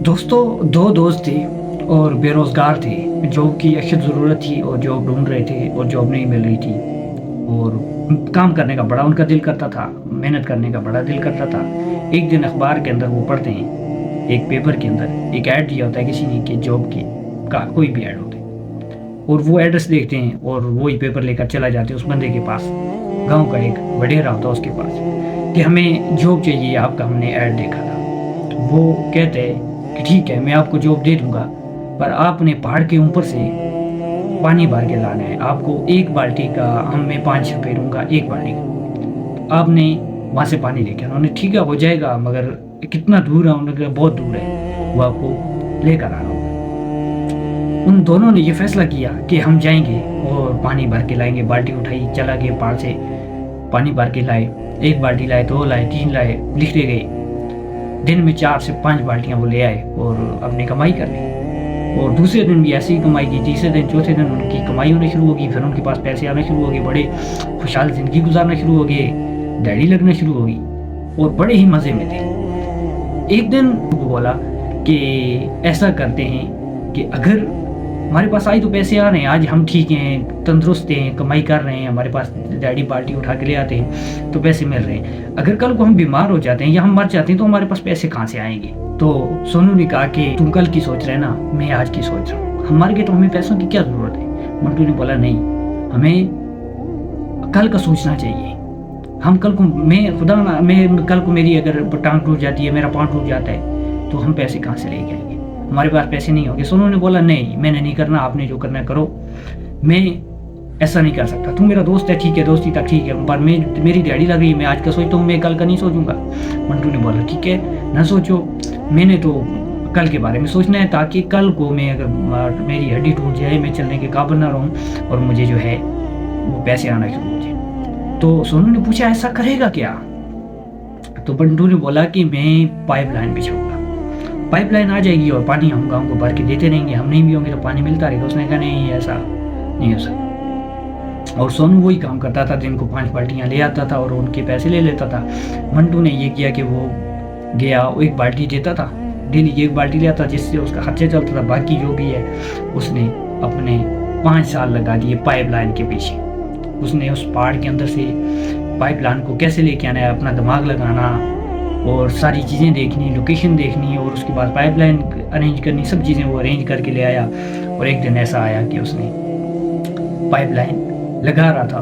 दोस्तों, दो दोस्त थे और बेरोज़गार थे। जॉब की अशद ज़रूरत थी और जॉब ढूँढ रहे थे और जॉब नहीं मिल रही थी। और काम करने का बड़ा उनका दिल करता था, मेहनत करने का बड़ा दिल करता था। एक दिन अखबार के अंदर वो पढ़ते हैं, एक पेपर के अंदर एक ऐड दिया होता है किसी ने कि जॉब की का कोई भी ऐड होता है, और वो एड्रेस देखते हैं और वही पेपर लेकर चला जाते हैं उस बंदे के पास। गाँव का एक वडेरा होता है उसके पास कि हमें जॉब चाहिए, आपका हमने ऐड देखा था। वो कहते हैं कि ठीक है, मैं आपको जॉब दे दूंगा, पर आपने पहाड़ के ऊपर से पानी भर के लाना है। आपको एक बाल्टी का मैं 5 रुपये दूंगा, एक बाल्टी का। आपने वहाँ से पानी लेके आना। उन्होंने ठीक है हो जाएगा, मगर कितना दूर है? उन्होंने कहा बहुत दूर है, वो आपको लेकर आना होगा। उन दोनों ने ये फैसला किया कि हम जाएंगे और पानी भर के लाएंगे। बाल्टी उठाई, चला गए, पहाड़ से पानी भर के लाए। एक बाल्टी लाए, 2 लाए, 3 लाए, लिखते गए। दिन में 4 से 5 बाल्टियाँ वो ले आए और अपनी कमाई कर ली। और दूसरे दिन भी ऐसी ही कमाई की। तीसरे दिन, चौथे दिन उनकी कमाई होनी शुरू होगी, फिर उनके पास पैसे आने शुरू हो गए, बड़े खुशहाल ज़िंदगी गुजारना शुरू हो गए, दिहाड़ी लगना शुरू हो गई और बड़े ही मज़े में थे। एक दिन वो बोला कि ऐसा करते हैं कि अगर हमारे पास आज तो पैसे आ रहे हैं, आज हम ठीक हैं, तंदुरुस्त हैं, कमाई कर रहे हैं, हमारे पास डैडी बाल्टी उठा के ले आते हैं तो पैसे मिल रहे हैं। अगर कल को हम बीमार हो जाते हैं या हम मर जाते हैं तो हमारे पास पैसे कहाँ से आएंगे? तो सोनू ने कहा कि तुम कल की सोच रहे हैं ना, मैं आज की सोच रहा हूँ। हम मर गए तो हमें पैसों की क्या ज़रूरत है? मंटू ने बोला नहीं, हमें कल का सोचना चाहिए। हम कल को, मैं कल को मेरी अगर टांग टूट जाती है, मेरा पाँव टूट जाता है, तो हम पैसे कहाँ से लेके आएंगे? हमारे पास पैसे नहीं होंगे। सोनू ने बोला नहीं, मैंने नहीं करना, आपने जो करना है करो, मैं ऐसा नहीं कर सकता। तू मेरा दोस्त है, ठीक है, दोस्ती तक ठीक है, पर मेरी दिहाड़ी लग रही है, मैं आज का सोचता हूँ, मैं कल का नहीं सोचूंगा। मंटू ने बोला ठीक है, ना सोचो, मैंने तो कल के बारे में सोचना है, ताकि कल को मैं अगर मेरी हड्डी टूट जाए, मैं चलने के काबिल ना रहूँ और मुझे जो है वो पैसे आना शुरू हो जाए। तो सोनू ने पूछा ऐसा करेगा क्या? तो मंटू ने बोला कि मैं पाइपलाइन बिछाऊंगा, पाइपलाइन आ जाएगी और पानी हम गाँव को भर के देते रहेंगे, हम नहीं भी होंगे तो पानी मिलता रहेगा। उसने कहा नहीं, ऐसा नहीं हो सकता। और सोनू वही काम करता था, दिन को 5 बाल्टियाँ ले आता था और उनके पैसे ले लेता था। मंटू ने ये किया कि वो गया, वो 1 बाल्टी देता था, डेली 1 बाल्टी ले आता, जिससे उसका खर्चा चलता था। बाकी जो भी है उसने अपने 5 साल लगा दिए पाइपलाइन के पीछे। उसने उस पहाड़ के अंदर से पाइपलाइन को कैसे लेके आना है, अपना दिमाग लगाना और सारी चीज़ें देखनी, लोकेशन देखनी, और उसके बाद पाइपलाइन अरेंज करनी, सब चीज़ें वो अरेंज करके ले आया। और एक दिन ऐसा आया कि उसने पाइपलाइन लगा रहा था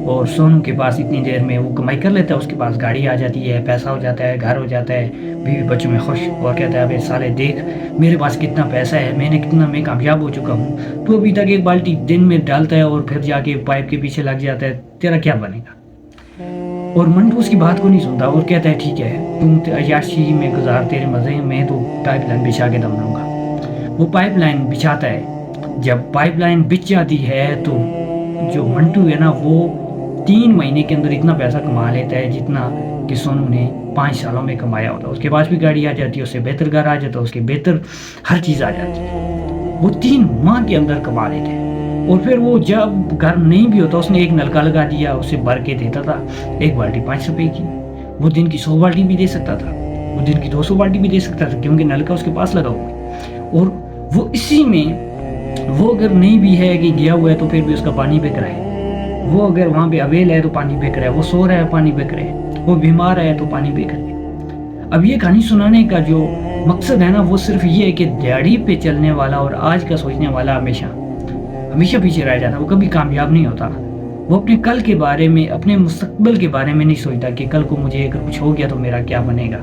और सोनू के पास इतनी देर में वो कमाई कर लेता है, उसके पास गाड़ी आ जाती है, पैसा हो जाता है, घर हो जाता है, बीवी बच्चों में खुश, और कहता है अबे साले देख मेरे पास कितना पैसा है, मैं कामयाब हो चुका हूँ। तो अभी तक 1 बाल्टी दिन में डालता है और फिर जाके पाइप के पीछे लग जाता है, तेरा क्या बनेगा? और मंटू उसकी बात को नहीं सुनता और कहता है ठीक है, तुम अय्याशी में गुजार, तेरे मज़े हैं, मैं तो पाइपलाइन बिछा के दम लूँगा। वो पाइपलाइन बिछाता है। जब पाइपलाइन बिछ जाती है तो जो मंटू है ना, वो 3 महीने के अंदर इतना पैसा कमा लेता है जितना कि सोनू ने 5 सालों में कमाया होता। उसके पास भी गाड़ी आ जाती है, उससे बेहतर घर आ जाता है, उसके बेहतर हर चीज़ आ जाती है। वो 3 माह के अंदर कमा लेते हैं। और फिर वो जब घर नहीं भी होता, उसने एक नलका लगा दिया, उसे भर के देता था। 1 बाल्टी 5 रुपए की, वो दिन की 100 बाल्टी भी दे सकता था, वो दिन की 200 बाल्टी भी दे सकता था, क्योंकि नलका उसके पास लगा हुआ है। और वो इसी में, वो अगर नहीं भी है कि गया हुआ है तो फिर भी उसका पानी बिक रहा है। वो अगर वहाँ पे अवेल है तो पानी बिक रहा है, वो सो रहा है पानी बिक रहा है, वो बीमार है तो पानी बिक रहा है। अब ये कहानी सुनाने का जो मकसद है ना, वो सिर्फ ये है कि दिहाड़ी पे चलने वाला और आज का सोचने वाला हमेशा पीछे रह जाता, वो कभी कामयाब नहीं होता। वो अपने कल के बारे में, अपने मुस्तकबिल के बारे में नहीं सोचता कि कल को मुझे अगर कुछ हो गया तो मेरा क्या बनेगा,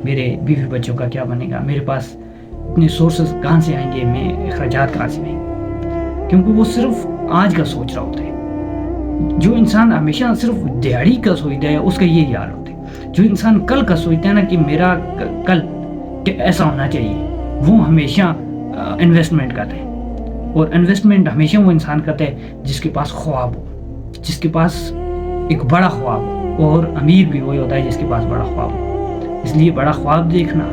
मेरे बीवी बच्चों का क्या बनेगा, मेरे पास इतने सोर्सेस कहाँ से आएंगे, मैं अखराजात कहाँ से आएंगे, क्योंकि वो सिर्फ आज का सोच रहा होता है। जो इंसान हमेशा सिर्फ दिहाड़ी का सोचता है उसका ये हाल होता है। जो इंसान कल का सोचता है ना कि मेरा कल ऐसा होना चाहिए, वो हमेशा इन्वेस्टमेंट करता है। और इन्वेस्टमेंट हमेशा वो इंसान करता है जिसके पास ख्वाब हो, जिसके पास एक बड़ा ख्वाब हो। और अमीर भी वही होता है जिसके पास बड़ा ख्वाब हो। इसलिए बड़ा ख्वाब देखना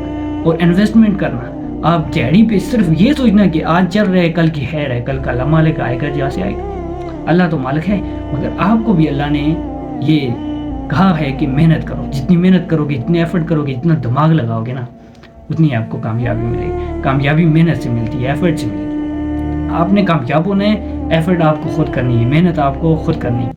और इन्वेस्टमेंट करना। आप दिहाड़ी पे सिर्फ ये सोचना कि आज चल रहा है, कल की खैर है, कल का अल्लाह मालिक आएगा जहाँ से आएगा। अल्लाह तो मालिक है, मगर आपको भी अल्लाह ने ये कहा है कि मेहनत करो। जितनी मेहनत करोगे, जितने एफर्ट करोगे, जितना दिमाग लगाओगे ना, اتنی آپ کو کامیابی ملے گی. کامیابی محنت سے ملتی ہے, ایفرٹ سے ملتی ہے. آپ نے کامیاب ہونا ہے, ایفرٹ آپ کو خود کرنی ہے, محنت آپ کو خود کرنی ہے.